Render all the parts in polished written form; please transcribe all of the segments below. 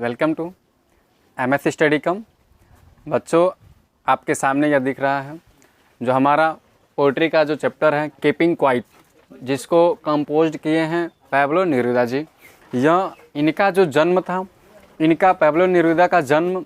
Welcome to MS study कम। बच्चों, आपके सामने यह दिख रहा है जो हमारा पोइट्री का जो चैप्टर है कीपिंग क्वाइट, जिसको कंपोज किए हैं पैब्लो नेरुदा जी। यह इनका जो जन्म था, इनका पैब्लो नेरुदा का जन्म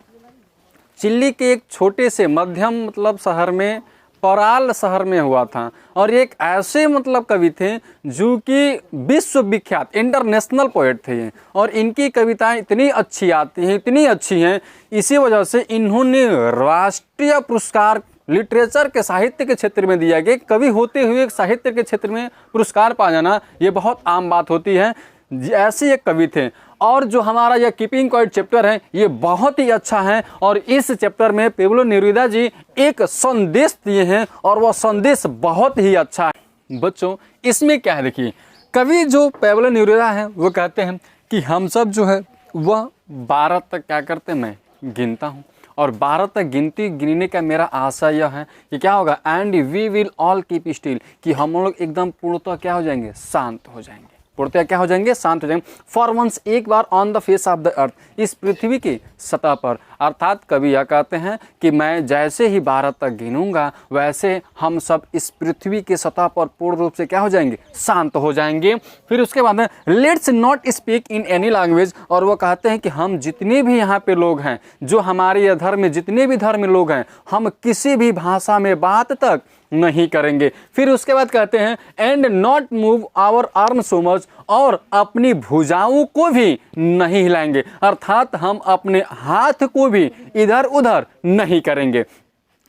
चिली के एक छोटे से मध्यम शहर में, पराल शहर में हुआ था। और एक ऐसे कवि थे जो कि विश्वविख्यात इंटरनेशनल पोएट थे और इनकी कविताएं इतनी अच्छी आती हैं, इतनी अच्छी हैं, इसी वजह से इन्होंने राष्ट्रीय पुरस्कार लिटरेचर के साहित्य के क्षेत्र में दिया गया। कवि होते हुए साहित्य के क्षेत्र में पुरस्कार पा जाना ये बहुत आम बात होती है। ऐसे एक कवि थे। और जो हमारा यह कीपिंग क्वाइट चैप्टर है ये बहुत ही अच्छा है और इस चैप्टर में पैब्लो नेरुदा जी एक संदेश दिए हैं और वह संदेश बहुत ही अच्छा है। बच्चों, इसमें क्या है, देखिए, कवि जो पैब्लो नेरुदा है वो कहते हैं कि हम सब जो है वह 12 तक क्या करते हैं, मैं गिनता हूँ और 12 तक गिनने का मेरा आशा यह है कि क्या होगा, and we will all keep still, कि हम लोग एकदम पूर्णतः क्या हो जाएंगे, शांत हो जाएंगे। पूर्णतः क्या हो जाएंगे, शांत हो जाएंगे। फॉर वंस, एक बार on the face of the earth, इस पृथ्वी की सतह पर। अर्थात कवि यह कहते हैं कि मैं जैसे ही 12 तक गिनूंगा वैसे हम सब इस पृथ्वी की सतह पर पूर्ण रूप से क्या हो जाएंगे, शांत हो जाएंगे। फिर उसके बाद में let's not speak in any language, और वो कहते हैं कि हम जितने भी यहाँ पे लोग हैं, जो हमारे यह धर्म में जितने भी धर्म लोग हैं, हम किसी भी भाषा में बात तक नहीं करेंगे। फिर उसके बाद कहते हैं and not move our arm so much, और अपनी भुजाओं को भी नहीं हिलाएंगे, अर्थात हम अपने हाथ को भी इधर उधर नहीं करेंगे।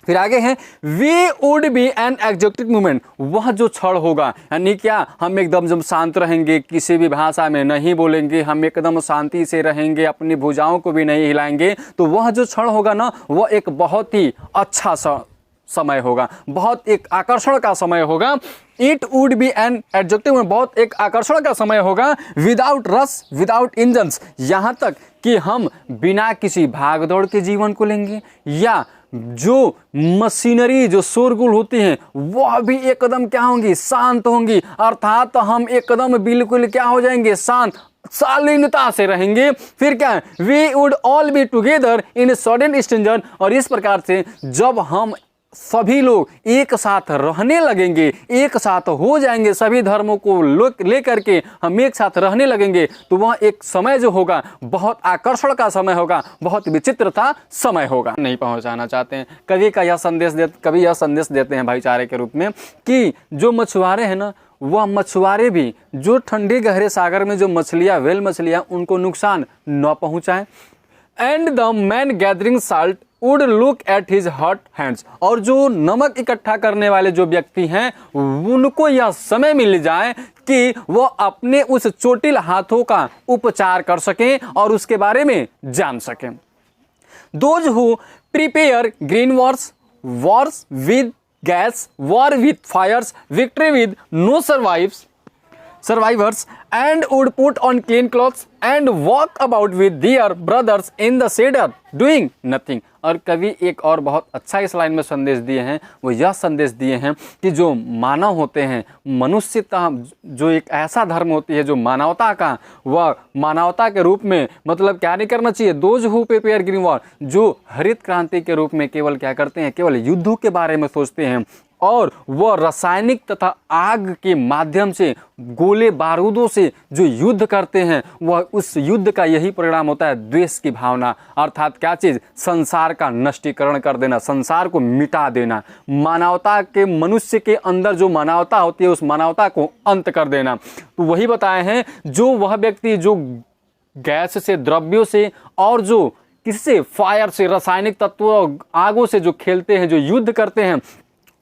फिर आगे है we would be an exhaustive movement, वह जो क्षण होगा, यानी क्या, हम एकदम जब शांत रहेंगे, किसी भी भाषा में नहीं बोलेंगे, हम एकदम शांति से रहेंगे, अपनी भुजाओं को भी नहीं हिलाएंगे, तो वह जो क्षण होगा ना, वह एक बहुत ही अच्छा समय होगा, बहुत एक आकर्षण का समय होगा। It would be an adjective में बहुत एक आकर्षण का समय होगा। विदाउट रश, विदाउट इंजन्स, यहाँ तक कि हम बिना किसी भागदौड़ के जीवन को लेंगे, या जो मशीनरी जो शोरगुल होती हैं वह भी एकदम क्या होंगी, शांत होंगी, अर्थात हम एकदम बिल्कुल क्या हो जाएंगे, शांत, शालीनता से रहेंगे। फिर क्या है, we would all be together in sudden stranger, और इस प्रकार से जब हम सभी लोग एक साथ रहने लगेंगे, एक साथ हो जाएंगे, सभी धर्मों को लेकर के हम एक साथ रहने लगेंगे, तो वह एक समय जो होगा बहुत आकर्षण का समय होगा, बहुत विचित्रता समय होगा। नहीं पहुंचाना चाहते हैं कवि का यह संदेश कवि यह संदेश देते हैं भाईचारे के रूप में कि जो मछुआरे हैं ना, वह मछुआरे भी जो ठंडे गहरे सागर में जो मछलियां, वेल मछलियां, उनको नुकसान न पहुंचाएं। And the man gathering salt would look at his hot hands, और जो नमक इकट्ठा करने वाले जो व्यक्ति हैं उनको यह समय मिल जाए कि वो अपने उस चोटिल हाथों का उपचार कर सकें और उसके बारे में जान सकें। Those who prepare green wars with gas, war with fires, victory with no survivors, and would put on clean clothes and walk about with their brothers in the cedar doing nothing। और कवि एक और बहुत अच्छा इस line में संदेश दिए हैं, वो यह संदेश दिए हैं कि जो मानव होते हैं, मनुष्यता जो एक ऐसा धर्म होती है जो मानवता का, वह मानवता के रूप में क्या नहीं करना चाहिए, those who prepare green war, जो हरित क्रांति के रूप में केवल क्या करते हैं, केवल युद्धों के बारे में सोचते हैं, और वह रासायनिक तथा आग के माध्यम से, गोले बारूदों से जो युद्ध करते हैं, वह उस युद्ध का यही परिणाम होता है, द्वेष की भावना, अर्थात क्या चीज़, संसार का नष्टीकरण कर देना, संसार को मिटा देना, मानवता के, मनुष्य के अंदर जो मानवता होती है उस मानवता को अंत कर देना। तो वही बताए हैं, जो वह व्यक्ति जो गैस से, द्रव्यों से, और जो किससे, फायर से, रासायनिक तत्वों, आगों से जो खेलते हैं, जो युद्ध करते हैं,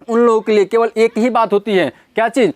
उन लोगों के लिए केवल एक ही बात होती है, क्या चीज,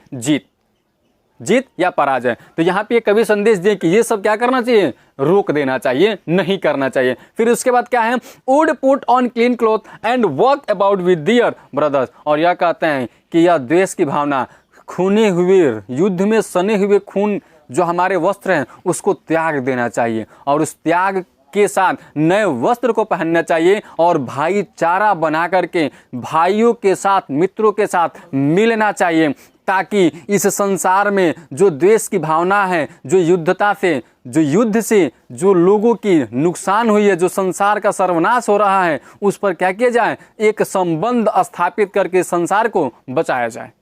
जीत या पराजय। तो यहाँ पे कवि संदेश दिए कि ये सब क्या करना चाहिए, रोक देना चाहिए, नहीं करना चाहिए। फिर उसके बाद क्या है, would put on clean cloth and walk about with their brothers, और यह कहते हैं कि यह द्वेष की भावना, खूने हुए, युद्ध में सने हुए खून जो हमारे वस्त्र हैं उसको त्याग देना चाहिए, और उस त्याग के साथ नए वस्त्र को पहनना चाहिए, और भाईचारा बना करके भाइयों के साथ, मित्रों के साथ मिलना चाहिए, ताकि इस संसार में जो द्वेष की भावना है, जो युद्धता से जो युद्ध से जो लोगों की नुकसान हुई है, जो संसार का सर्वनाश हो रहा है, उस पर क्या किया जाए, एक संबंध स्थापित करके संसार को बचाया जाए।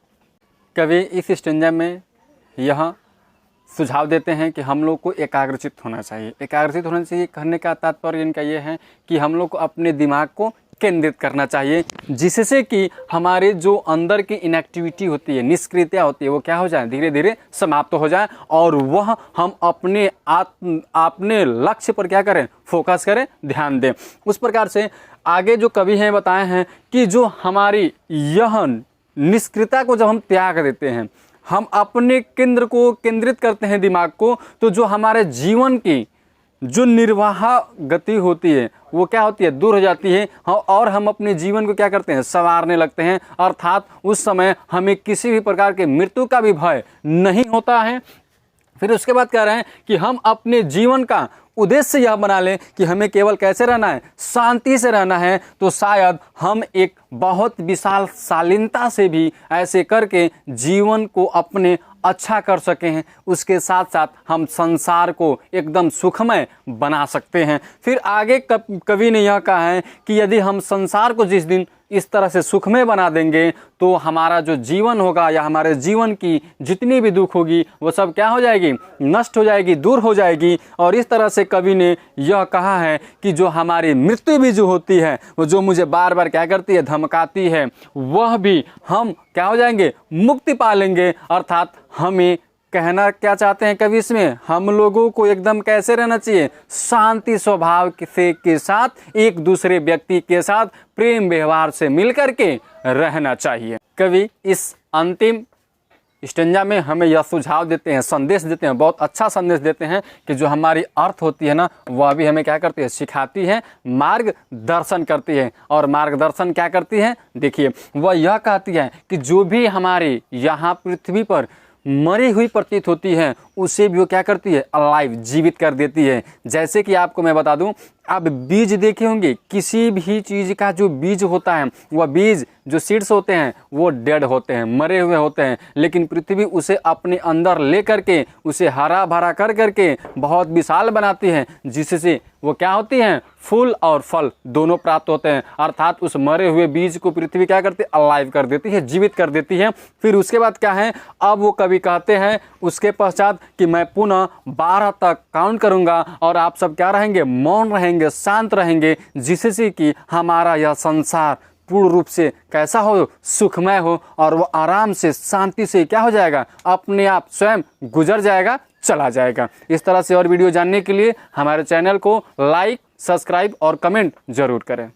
कवि इस स्टेंजा में यह सुझाव देते हैं कि हम लोग को एकाग्रचित होना चाहिए। एकाग्रचित होना चाहिए कहने का तात्पर्य इनका ये है कि हम लोग को अपने दिमाग को केंद्रित करना चाहिए, जिससे कि हमारे जो अंदर की इनएक्टिविटी होती है, निष्क्रियता होती है, वो क्या हो जाए, धीरे धीरे समाप्त हो जाए और वह हम अपने लक्ष्य पर क्या करें, फोकस करें, ध्यान दें। उस प्रकार से आगे जो कवि हैं बताए हैं कि जो हमारी यह निष्क्रियता को जब हम त्याग देते हैं, हम अपने केंद्र को केंद्रित करते हैं दिमाग को, तो जो हमारे जीवन की जो निर्वाह गति होती है वो क्या होती है, दूर हो जाती है और हम अपने जीवन को क्या करते हैं, संवारने लगते हैं। अर्थात उस समय हमें किसी भी प्रकार के मृत्यु का भी भय नहीं होता है। फिर उसके बाद कह रहे हैं कि हम अपने जीवन का उद्देश्य यह बना लें कि हमें केवल कैसे रहना है, शांति से रहना है, तो शायद हम एक बहुत विशाल शालीनता से भी ऐसे करके जीवन को अपने अच्छा कर सके हैं। उसके साथ साथ हम संसार को एकदम सुखमय बना सकते हैं। फिर आगे कवि ने यह कहा है कि यदि हम संसार को जिस दिन इस तरह से सुखमय बना देंगे तो हमारा जो जीवन होगा या हमारे जीवन की जितनी भी दुख होगी वो सब क्या हो जाएगी, नष्ट हो जाएगी, दूर हो जाएगी। और इस तरह से कवि ने यह कहा है कि जो हमारी मृत्यु भी जो होती है, वो जो मुझे बार बार क्या करती है, धमकाती है, वह भी हम क्या हो जाएंगे, मुक्ति पा लेंगे। अर्थात हमें कहना क्या चाहते हैं कवि इसमें, हम लोगों को एकदम कैसे रहना चाहिए, शांति स्वभाव के साथ, एक दूसरे व्यक्ति के साथ प्रेम व्यवहार से मिलकर के रहना चाहिए। कवि इस अंतिम स्टेंजा में हमें यह सुझाव देते हैं, संदेश देते हैं, बहुत अच्छा संदेश देते हैं कि जो हमारी अर्थ होती है ना, वह भी हमें क्या करती है, सिखाती है, मार्गदर्शन करती है। और मार्गदर्शन क्या करती है, देखिए वह यह कहती है कि जो भी हमारे यहाँ पृथ्वी पर मरी हुई प्रतीत होती है उसे भी वो क्या करती है, अलाइव, जीवित कर देती है। जैसे कि आपको मैं बता दूं, आप बीज देखे होंगे, किसी भी चीज़ का जो बीज होता है, वह बीज जो सीड्स होते हैं वो डेड होते हैं, मरे हुए होते हैं, लेकिन पृथ्वी उसे अपने अंदर ले करके उसे हरा भरा कर करके बहुत विशाल बनाती है, जिससे वो क्या होती हैं, फूल और फल दोनों प्राप्त होते हैं। अर्थात उस मरे हुए बीज को पृथ्वी क्या करती है, अलाइव कर देती है, जीवित कर देती है। फिर उसके बाद क्या है, अब वो कवि कहते हैं उसके पश्चात कि मैं पुनः 12 तक काउंट करूंगा और आप सब क्या रहेंगे, मौन रहेंगे, शांत रहेंगे, जिससे कि हमारा यह संसार पूर्ण रूप से कैसा हो, सुखमय हो और वो आराम से शांति से क्या हो जाएगा, अपने आप स्वयं गुजर जाएगा, चला जाएगा। इस तरह से और वीडियो जानने के लिए हमारे चैनल को लाइक, सब्सक्राइब और कमेंट जरूर करें।